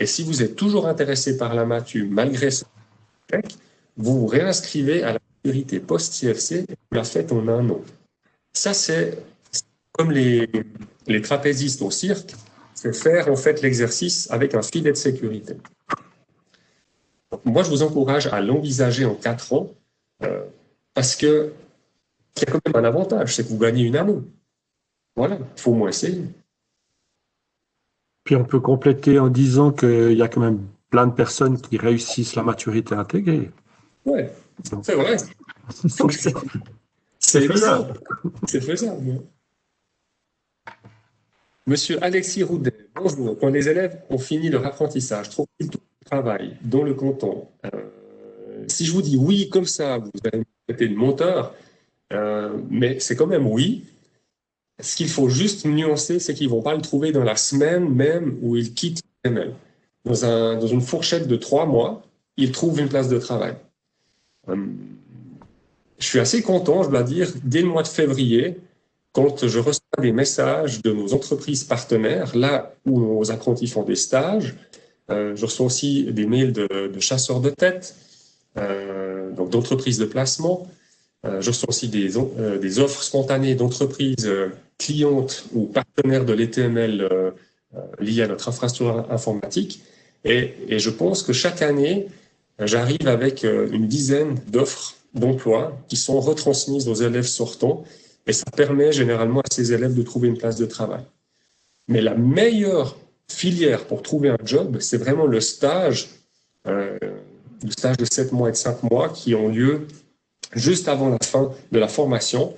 Et si vous êtes toujours intéressé par la mature, malgré ce vous vous réinscrivez à la maturité post-CFC et vous la faites en 1 an. Ça, c'est comme les trapézistes au cirque, c'est faire en fait l'exercice avec un filet de sécurité. Donc, moi, je vous encourage à l'envisager en 4 ans parce qu'il y a quand même un avantage, c'est que vous gagnez une année. Voilà, il faut au moins essayer. Puis on peut compléter en disant qu'il y a quand même plein de personnes qui réussissent la maturité intégrée. Ouais, Donc, c'est vrai. donc c'est C'est évident. faisable. C'est faisable. Monsieur Alexis Roudet, bonjour. Quand les élèves ont fini leur apprentissage, trouvent-ils tout le travail dans le canton? Si je vous dis oui comme ça, vous allez me traiter de menteur, mais c'est quand même oui. Ce qu'il faut juste nuancer, c'est qu'ils ne vont pas le trouver dans la semaine même où ils quittent l'ETML. Dans une fourchette de 3 mois, ils trouvent une place de travail. Euh, je suis assez content, je dois dire, dès le mois de février, quand je reçois des messages de nos entreprises partenaires, là où nos apprentis font des stages, je reçois aussi des mails de chasseurs de tête, donc d'entreprises de placement. Je reçois aussi des offres spontanées d'entreprises clientes ou partenaires de l'ETML liées à notre infrastructure informatique. Et je pense que chaque année, j'arrive avec une dizaine d'offres d'emploi qui sont retransmises aux élèves sortants et ça permet généralement à ces élèves de trouver une place de travail. Mais la meilleure filière pour trouver un job, c'est vraiment le stage de 7 mois et de 5 mois qui ont lieu juste avant la fin de la formation.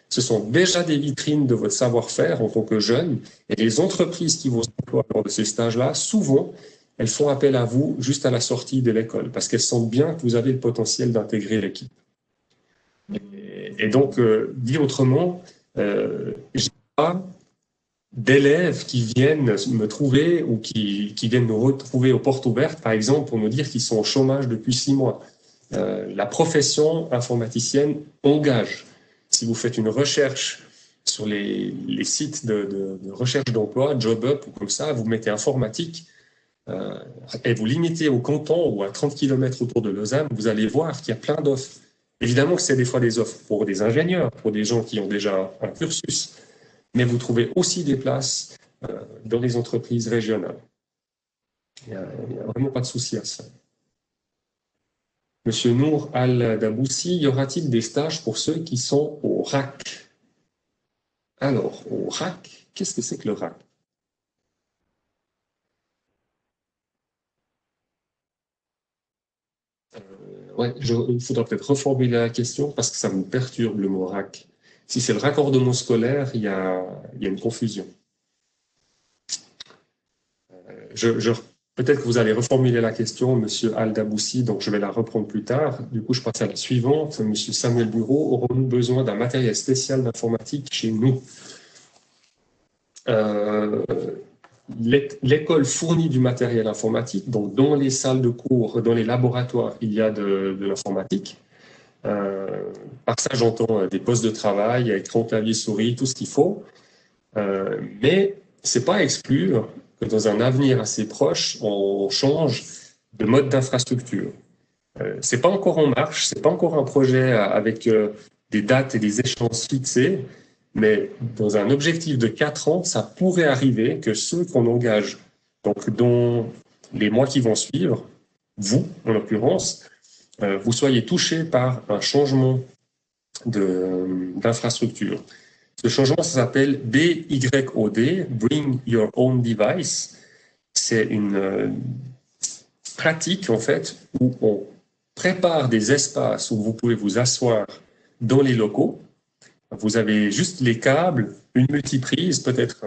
Ce sont déjà des vitrines de votre savoir-faire en tant que jeune et les entreprises qui vous emploient lors de ces stages-là, souvent, elles font appel à vous juste à la sortie de l'école parce qu'elles sentent bien que vous avez le potentiel d'intégrer l'équipe. Et donc, dit autrement, j'ai pas d'élèves qui viennent me trouver ou qui viennent nous retrouver aux portes ouvertes, par exemple, pour nous dire qu'ils sont au chômage depuis 6 mois. La profession informaticienne engage. Si vous faites une recherche sur les sites de recherche d'emploi, JobUp ou comme ça, vous mettez informatique et vous limitez au canton ou à 30 km autour de Lausanne, vous allez voir qu'il y a plein d'offres. Évidemment que c'est des fois des offres pour des ingénieurs, pour des gens qui ont déjà un cursus, mais vous trouvez aussi des places dans les entreprises régionales. Il n'y a vraiment pas de souci à ça. Monsieur Nour Al-Daboussi, y aura-t-il des stages pour ceux qui sont au RAC? Alors, au RAC, qu'est-ce que c'est que le RAC? Ouais, il faudra peut-être reformuler la question parce que ça me perturbe le mot RAC. Si c'est le raccordement scolaire, il y a une confusion. Peut-être que vous allez reformuler la question, Monsieur Al-Daboussi, donc je vais la reprendre plus tard. Du coup, je passe à la suivante. Monsieur Samuel Bureau, aurons-nous besoin d'un matériel spécial d'informatique chez nous? L'école fournit du matériel informatique, donc dans les salles de cours, dans les laboratoires, il y a de l'informatique. Par ça, j'entends des postes de travail, écran, clavier, souris, tout ce qu'il faut. Mais c'est pas à exclure que dans un avenir assez proche, on change de mode d'infrastructure. C'est pas encore en marche, c'est pas encore un projet avec des dates et des échéances fixées, mais dans un objectif de 4 ans, ça pourrait arriver que ceux qu'on engage, donc dans les mois qui vont suivre, vous, en l'occurrence, vous soyez touchés par un changement d'infrastructure. Ce changement, ça s'appelle BYOD, Bring Your Own Device. C'est une pratique, en fait, où on prépare des espaces où vous pouvez vous asseoir dans les locaux. Vous avez juste les câbles, une multiprise, peut-être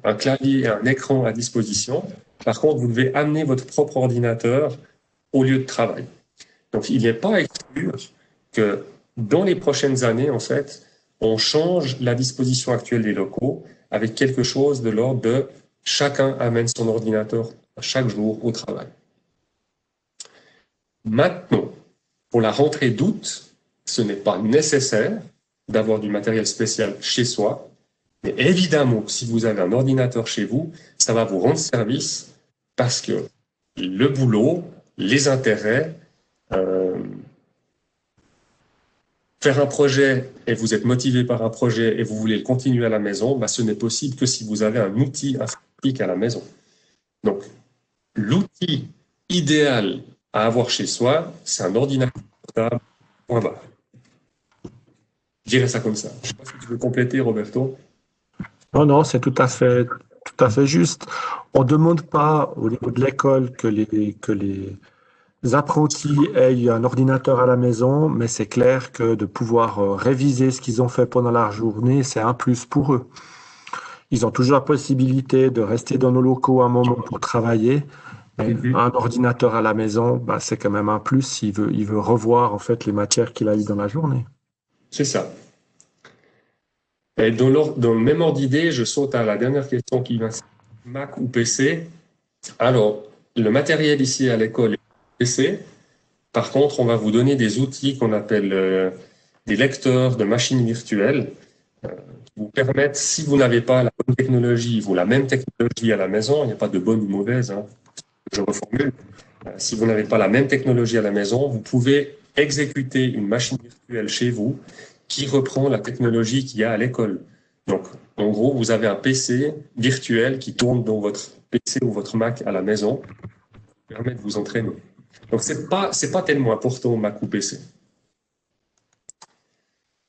un clavier, un écran à disposition. Par contre, vous devez amener votre propre ordinateur au lieu de travail. Donc, il n'est pas à exclure que dans les prochaines années, en fait, on change la disposition actuelle des locaux avec quelque chose de l'ordre de chacun amène son ordinateur chaque jour au travail. Maintenant, pour la rentrée d'août, ce n'est pas nécessaire d'avoir du matériel spécial chez soi, mais évidemment, si vous avez un ordinateur chez vous, ça va vous rendre service parce que le boulot, les intérêts, faire un projet et vous êtes motivé par un projet et vous voulez le continuer à la maison, ce n'est possible que si vous avez un outil informatique à la maison. Donc, l'outil idéal à avoir chez soi, c'est un ordinateur portable, point barre. Je dirais ça comme ça. Je ne sais pas si tu veux compléter, Roberto. Non, non, c'est tout à fait juste. On ne demande pas au niveau de l'école que les apprentis aient un ordinateur à la maison, mais c'est clair que de pouvoir réviser ce qu'ils ont fait pendant la journée, c'est un plus pour eux. Ils ont toujours la possibilité de rester dans nos locaux un moment pour travailler. Mais Mhm. un ordinateur à la maison, bah, c'est quand même un plus s'il veut, il veut revoir en fait les matières qu'il a eues dans la journée. C'est ça. Et dans le même ordre d'idée, je saute à la dernière question qui va Mac ou PC. Alors, le matériel ici à l'école est PC. Par contre, on va vous donner des outils qu'on appelle des lecteurs de machines virtuelles qui vous permettent, si vous n'avez pas la bonne technologie ou la même technologie à la maison, il n'y a pas de bonne ou mauvaise, hein, je reformule. Si vous n'avez pas la même technologie à la maison, vous pouvez exécuter une machine virtuelle chez vous qui reprend la technologie qu'il y a à l'école. Donc, en gros, vous avez un PC virtuel qui tourne dans votre PC ou votre Mac à la maison, qui permet de vous entraîner. Donc, c'est pas tellement important Mac ou PC.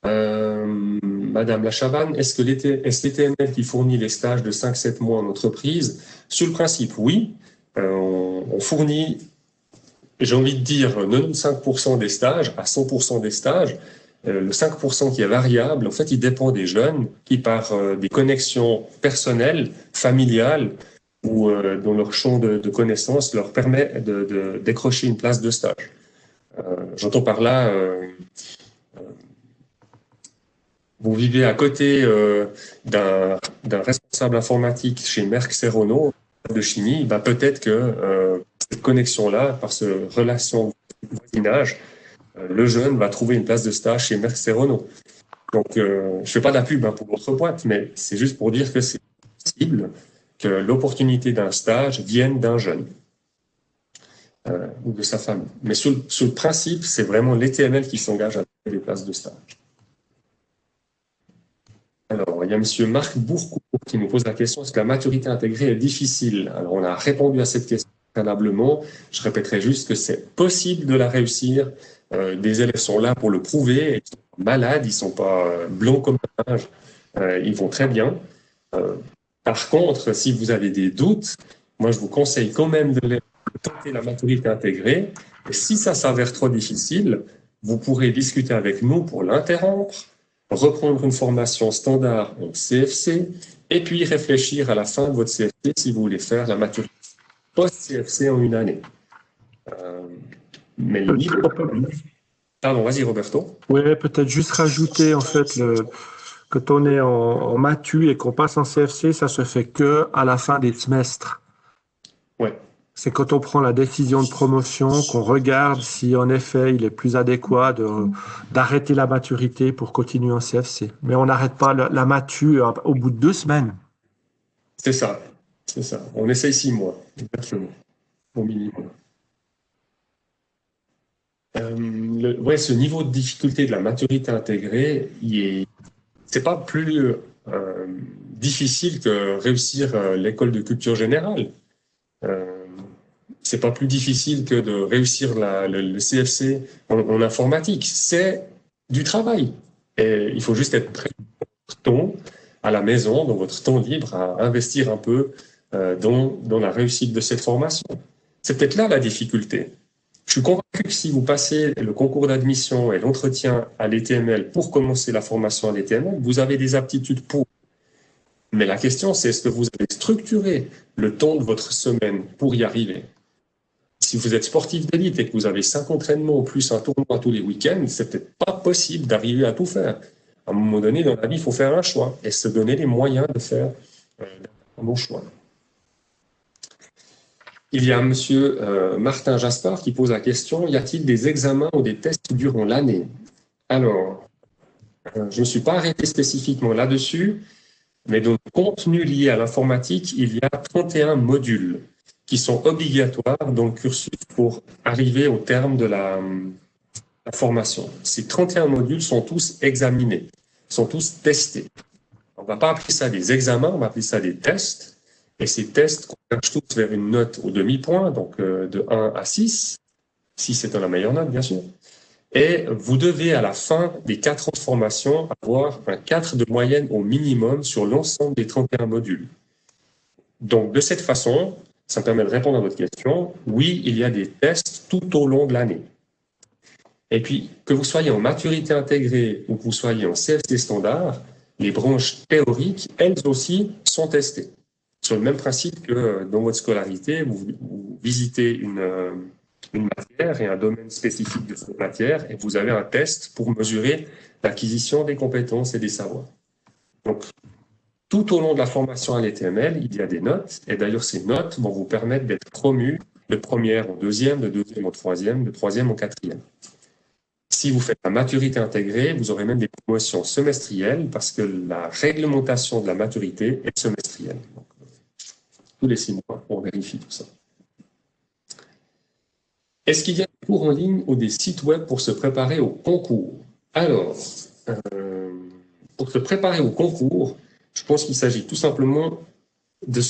Madame Lachavanne, est-ce l'ETML qui fournit les stages de 5-7 mois en entreprise? Sur le principe, oui. On fournit, j'ai envie de dire, 95% des stages à 100% des stages. Le 5% qui est variable, en fait, il dépend des jeunes qui, par des connexions personnelles, familiales ou dans leur champ de connaissances, leur permet de décrocher une place de stage. J'entends par là, vous vivez à côté d'un responsable informatique chez Merck Serono de chimie, bah peut-être que cette connexion-là, par ce relation voisinage, le jeune va trouver une place de stage chez Merck Serono. Donc, je fais pas de la pub pour votre boîte, mais c'est juste pour dire que c'est possible que l'opportunité d'un stage vienne d'un jeune ou de sa famille. Mais sur le principe, c'est vraiment l'ETML qui s'engage à trouver des places de stage. Alors, il y a Monsieur Marc Bourcourt qui nous pose la question, est-ce que la maturité intégrée est difficile? Alors, on a répondu à cette question préalablement. Je répéterai juste que c'est possible de la réussir. Des élèves sont là pour le prouver. Ils sont malades, ils sont pas blancs comme un linge. Ils vont très bien. Par contre, si vous avez des doutes, moi, je vous conseille quand même de tenter la maturité intégrée. Et si ça s'avère trop difficile, vous pourrez discuter avec nous pour l'interrompre, reprendre une formation standard en CFC, et puis réfléchir à la fin de votre CFC si vous voulez faire la maturité post-CFC en une année. Mais le niveau... Pardon, vas-y Roberto. Oui, peut-être juste rajouter en fait quand on est en matu et qu'on passe en CFC, ça se fait que à la fin des semestres. Ouais. C'est quand on prend la décision de promotion qu'on regarde si en effet il est plus adéquat d'arrêter la maturité pour continuer en CFC. Mais on n'arrête pas la matu au bout de 2 semaines. C'est ça, c'est ça. On essaye 6 mois, exactement, au minimum. Ouais, ce niveau de difficulté de la maturité intégrée, c'est pas plus difficile que réussir l'école de culture générale. C'est pas plus difficile que de réussir le CFC en informatique. C'est du travail. Et il faut juste être prêt à la maison, dans votre temps libre, à investir un peu dans la réussite de cette formation. C'est peut-être là la difficulté. Je suis convaincu que si vous passez le concours d'admission et l'entretien à l'ETML pour commencer la formation à l'ETML, vous avez des aptitudes pour. Mais la question, c'est est-ce que vous avez structuré le temps de votre semaine pour y arriver? Si vous êtes sportif d'élite et que vous avez 5 entraînements plus un tournoi tous les week-ends, c'est peut-être pas possible d'arriver à tout faire. À un moment donné, dans la vie, il faut faire un choix et se donner les moyens de faire un bon choix. Il y a Monsieur Martin Jaspard qui pose la question, y a-t-il des examens ou des tests durant l'année? Alors, je ne me suis pas arrêté spécifiquement là-dessus, mais dans le contenu lié à l'informatique, il y a 31 modules qui sont obligatoires dans le cursus pour arriver au terme de la formation. Ces 31 modules sont tous examinés, sont tous testés. On ne va pas appeler ça des examens, on va appeler ça des tests. Et ces tests convergent tous vers une note au demi-point, donc de 1 à 6. 6 étant la meilleure note, bien sûr. Et vous devez, à la fin des 4 ans de formation, avoir un 4 de moyenne au minimum sur l'ensemble des 31 modules. Donc, de cette façon, ça me permet de répondre à votre question. Oui, il y a des tests tout au long de l'année. Et puis, que vous soyez en maturité intégrée ou que vous soyez en CFC standard, les branches théoriques, elles aussi, sont testées. Sur le même principe que dans votre scolarité, vous visitez une matière et un domaine spécifique de cette matière, et vous avez un test pour mesurer l'acquisition des compétences et des savoirs. Donc, tout au long de la formation à l'ETML, il y a des notes, et d'ailleurs, ces notes vont vous permettre d'être promu de première au deuxième, de deuxième au troisième, de troisième au quatrième. Si vous faites la maturité intégrée, vous aurez même des promotions semestrielles parce que la réglementation de la maturité est semestrielle. Donc, tous les 6 mois, on vérifie tout ça. Est-ce qu'il y a des cours en ligne ou des sites web pour se préparer au concours? Alors, pour se préparer au concours, je pense qu'il s'agit tout simplement de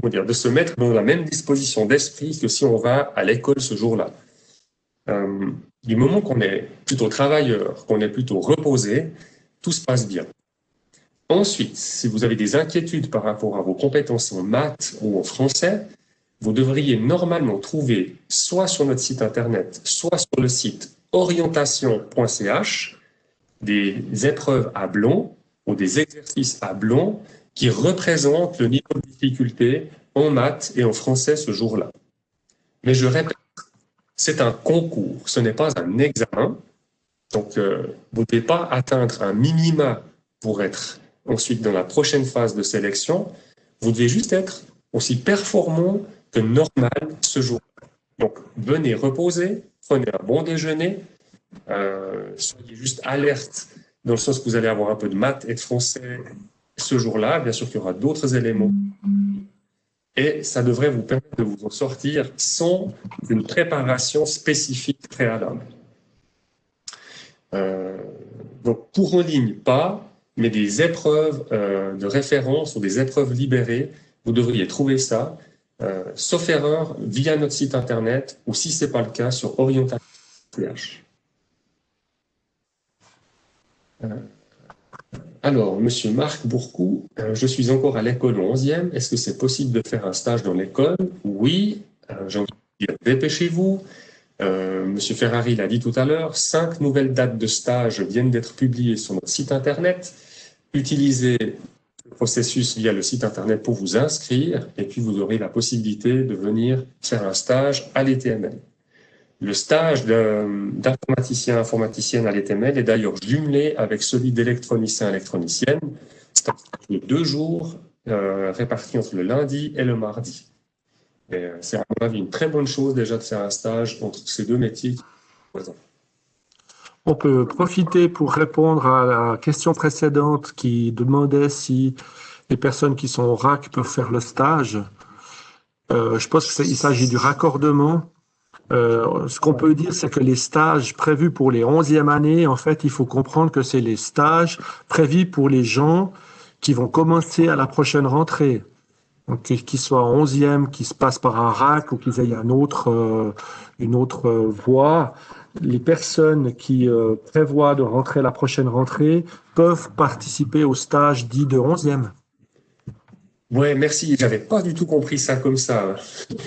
de se mettre dans la même disposition d'esprit que si on va à l'école ce jour-là. Du moment qu'on est plutôt travailleur, qu'on est plutôt reposé, tout se passe bien. Ensuite, si vous avez des inquiétudes par rapport à vos compétences en maths ou en français, vous devriez normalement trouver soit sur notre site internet, soit sur le site orientation.ch des épreuves à blanc ou des exercices à blanc qui représentent le niveau de difficulté en maths et en français ce jour-là. Mais je répète, c'est un concours, ce n'est pas un examen. Donc, vous ne devez pas atteindre un minima pour être ensuite dans la prochaine phase de sélection. Vous devez juste être aussi performant que normal ce jour-là. Donc, venez reposer, prenez un bon déjeuner, soyez juste alerte dans le sens que vous allez avoir un peu de maths et de français ce jour-là. Bien sûr qu'il y aura d'autres éléments. Et ça devrait vous permettre de vous en sortir sans une préparation spécifique préalable. Donc, cours en ligne, pas, mais des épreuves de référence ou des épreuves libérées, vous devriez trouver ça, sauf erreur, via notre site internet ou si ce n'est pas le cas, sur orientation.ch. Alors, monsieur Marc Bourcou, je suis encore à l'école au 11e. Est-ce que c'est possible de faire un stage dans l'école? Oui, j'ai envie de dire, dépêchez-vous. Monsieur Ferrari l'a dit tout à l'heure, 5 nouvelles dates de stage viennent d'être publiées sur notre site internet. Utilisez le processus via le site internet pour vous inscrire et puis vous aurez la possibilité de venir faire un stage à l'ETML. Le stage d'informaticien, informaticienne à l'ETML est d'ailleurs jumelé avec celui d'électronicien, électronicienne. C'est un stage de 2 jours répartis entre le lundi et le mardi. C'est à mon avis une très bonne chose déjà de faire un stage entre ces deux métiers. On peut profiter pour répondre à la question précédente qui demandait si les personnes qui sont au RAC peuvent faire le stage. Je pense qu'il s'agit du raccordement. Ce qu'on peut dire, c'est que les stages prévus pour les 11e années, en fait, il faut comprendre que c'est les stages prévus pour les gens qui vont commencer à la prochaine rentrée. Donc, qu'ils soient en 11e, qu'ils se passent par un RAC ou qu'ils aient une autre voie, les personnes qui prévoient de rentrer la prochaine rentrée peuvent participer au stage dit de 11e. Ouais, merci. J'avais pas du tout compris ça comme ça.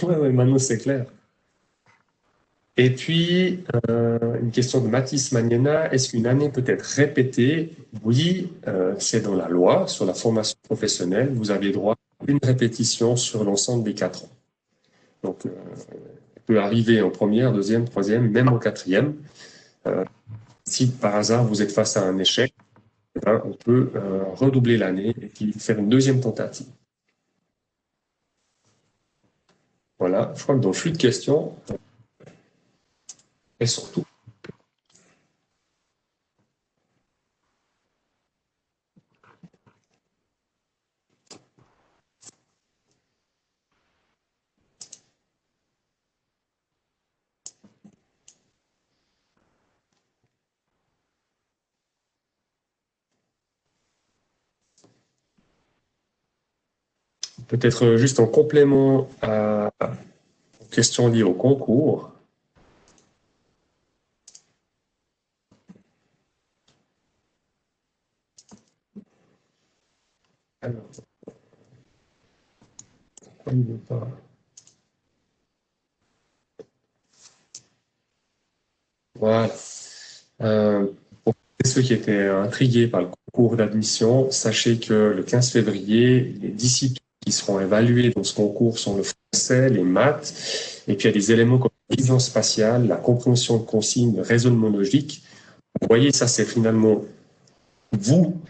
Ouais, maintenant c'est clair. Et puis, une question de Mathis Magnena. Est-ce qu'une année peut être répétée? Oui, c'est dans la loi sur la formation professionnelle. Vous avez droit à une répétition sur l'ensemble des 4 ans. Donc, on peut arriver en première, deuxième, troisième, même en quatrième. Si par hasard vous êtes face à un échec, on peut redoubler l'année et puis faire une deuxième tentative. Voilà, je crois que dans le flux de questions, et surtout, peut-être juste en complément aux questions liées au concours. Alors, il veut pas. Voilà. Pour ceux qui étaient intrigués par le concours d'admission, sachez que le 15 février, les disciplines qui seront évaluées dans ce concours sont le français, les maths, et puis il y a des éléments comme la vision spatiale, la compréhension de consignes, le raisonnement logique. Vous voyez, ça c'est finalement vous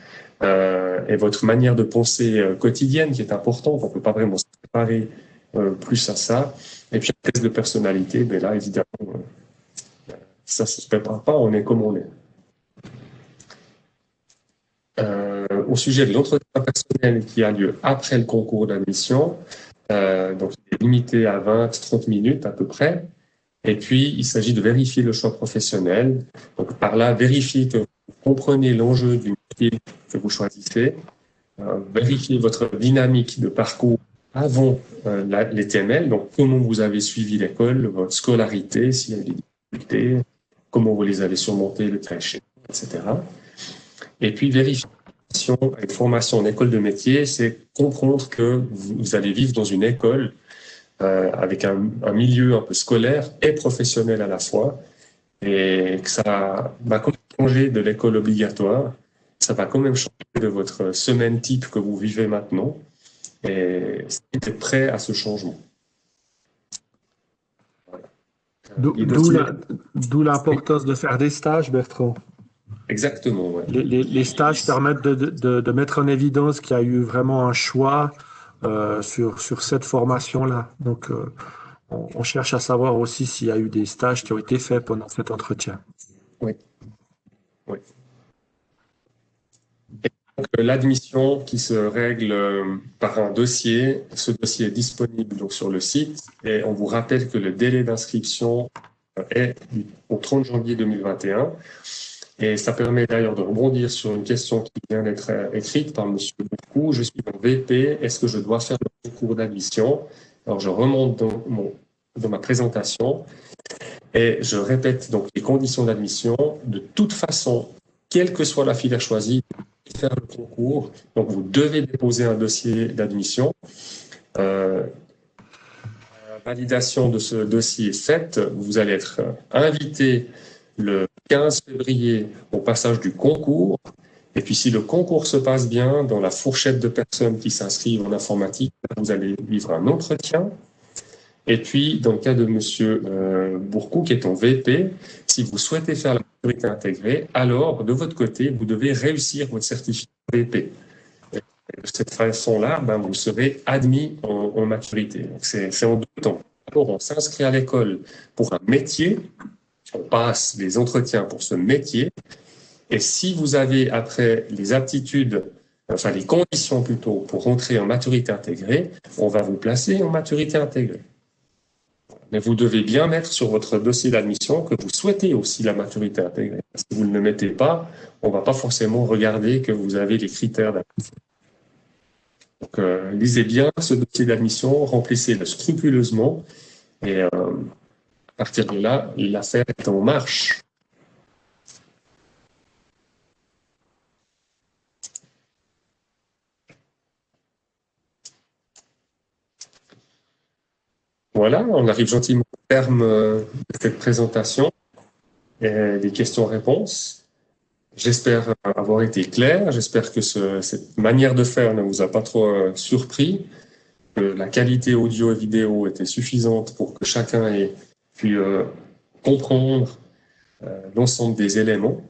et votre manière de penser quotidienne qui est importante. On ne peut pas vraiment se préparer plus à ça. Et puis un test de personnalité, ben là évidemment, ça ne se prépare pas, on est comme on est. Au sujet de l'entretien personnel qui a lieu après le concours d'admission, donc il est limité à 20-30 minutes à peu près. Et puis, il s'agit de vérifier le choix professionnel. Donc, par là, vérifier que vous comprenez l'enjeu du métier que vous choisissez, vérifier votre dynamique de parcours avant les TML, donc comment vous avez suivi l'école, votre scolarité, s'il y a des difficultés, comment vous les avez surmontées, le cas échéant, etc. Et puis, vérifier une formation en école de métier, c'est comprendre que vous allez vivre dans une école avec un milieu un peu scolaire et professionnel à la fois, et que ça va quand même changer de l'école obligatoire, ça va quand même changer de votre semaine type que vous vivez maintenant, et c'est prêt à ce changement. Voilà. Les dossiers, D'où l'importance de faire des stages, Bertrand. exactement, ouais. Les stages permettent de mettre en évidence qu'il y a eu vraiment un choix sur cette formation-là. Donc, on cherche à savoir aussi s'il y a eu des stages qui ont été faits pendant cet entretien. Oui, oui. Donc, l'admission qui se règle par un dossier, ce dossier est disponible donc sur le site et on vous rappelle que le délai d'inscription est au 30 janvier 2021 et ça permet d'ailleurs de rebondir sur une question qui vient d'être écrite par Monsieur Boucou. Je suis en VP, est-ce que je dois faire le concours d'admission? Alors je remonte dans ma présentation et je répète donc les conditions d'admission. De toute façon, quelle que soit la filière choisie, faire le concours. Donc, vous devez déposer un dossier d'admission. La validation de ce dossier faite, vous allez être invité le 15 février au passage du concours. Et puis, si le concours se passe bien, dans la fourchette de personnes qui s'inscrivent en informatique, vous allez vivre un entretien. Et puis, dans le cas de Monsieur Bourcou, qui est en VP, si vous souhaitez faire la maturité intégrée, alors, de votre côté, vous devez réussir votre certificat VP. De cette façon-là, ben, vous serez admis en maturité. C'est en deux temps. D'abord, on s'inscrit à l'école pour un métier, on passe les entretiens pour ce métier, et si vous avez après les aptitudes, enfin les conditions plutôt pour rentrer en maturité intégrée, on va vous placer en maturité intégrée. Mais vous devez bien mettre sur votre dossier d'admission que vous souhaitez aussi la maturité intégrée. Si vous ne le mettez pas, on ne va pas forcément regarder que vous avez les critères d'admission. Donc, lisez bien ce dossier d'admission, remplissez-le scrupuleusement et à partir de là, l'affaire est en marche. Voilà, on arrive gentiment au terme de cette présentation et des questions-réponses. J'espère avoir été clair, j'espère que cette manière de faire ne vous a pas trop surpris, que la qualité audio et vidéo était suffisante pour que chacun ait pu comprendre l'ensemble des éléments.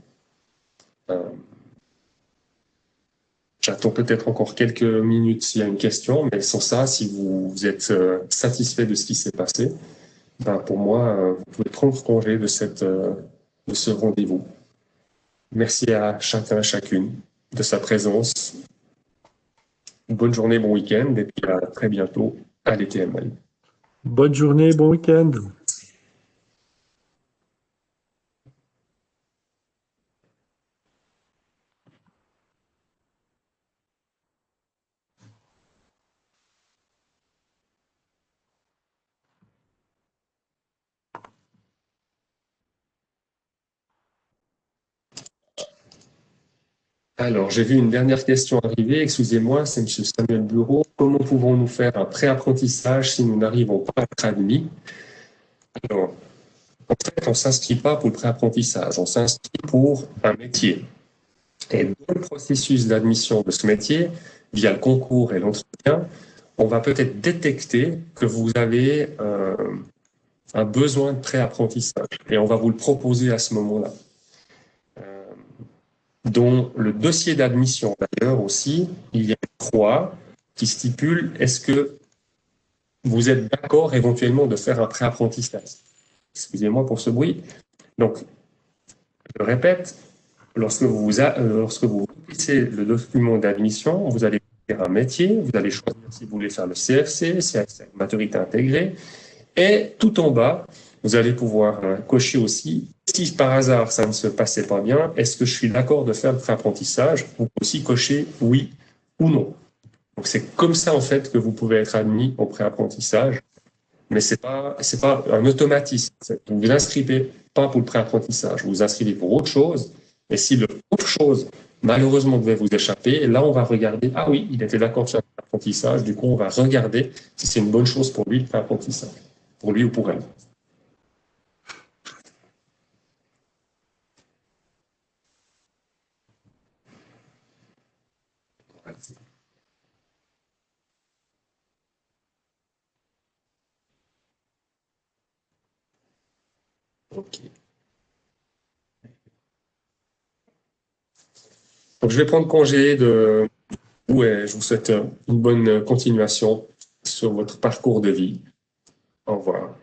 J'attends peut-être encore quelques minutes s'il y a une question, mais sans ça, si vous êtes satisfait de ce qui s'est passé, ben pour moi, vous pouvez prendre congé de ce rendez-vous. Merci à chacun et chacune de sa présence. Bonne journée, bon week-end, et puis à très bientôt à l'ETML. Bonne journée, bon week-end. Alors, j'ai vu une dernière question arriver. Excusez-moi, c'est M. Samuel Bureau. Comment pouvons-nous faire un pré-apprentissage si nous n'arrivons pas à être admis? Alors, en fait, on ne s'inscrit pas pour le pré-apprentissage, on s'inscrit pour un métier. Et dans le processus d'admission de ce métier, via le concours et l'entretien, on va peut-être détecter que vous avez un besoin de pré-apprentissage et on va vous le proposer à ce moment-là. Dans le dossier d'admission, d'ailleurs, aussi, il y a une croix qui stipule est-ce que vous êtes d'accord éventuellement de faire un pré-apprentissage. Excusez-moi pour ce bruit. Donc, je répète, lorsque vous remplissez le document d'admission, vous allez faire un métier, vous allez choisir si vous voulez faire le CFC, c'est maturité intégrée, et tout en bas, vous allez pouvoir cocher aussi, si par hasard ça ne se passait pas bien, est-ce que je suis d'accord de faire le pré-apprentissage? Vous pouvez aussi cocher oui ou non. Donc c'est comme ça en fait que vous pouvez être admis au pré-apprentissage, mais c'est pas un automatisme. Vous vous inscrivez pas pour le pré-apprentissage, vous vous inscrivez pour autre chose, et si l'autre chose malheureusement devait vous échapper, là on va regarder, ah oui, il était d'accord sur l'apprentissage, du coup on va regarder si c'est une bonne chose pour lui le pré-apprentissage, pour lui ou pour elle. Ok. Donc je vais prendre congé de vous et je vous souhaite une bonne continuation sur votre parcours de vie. Au revoir.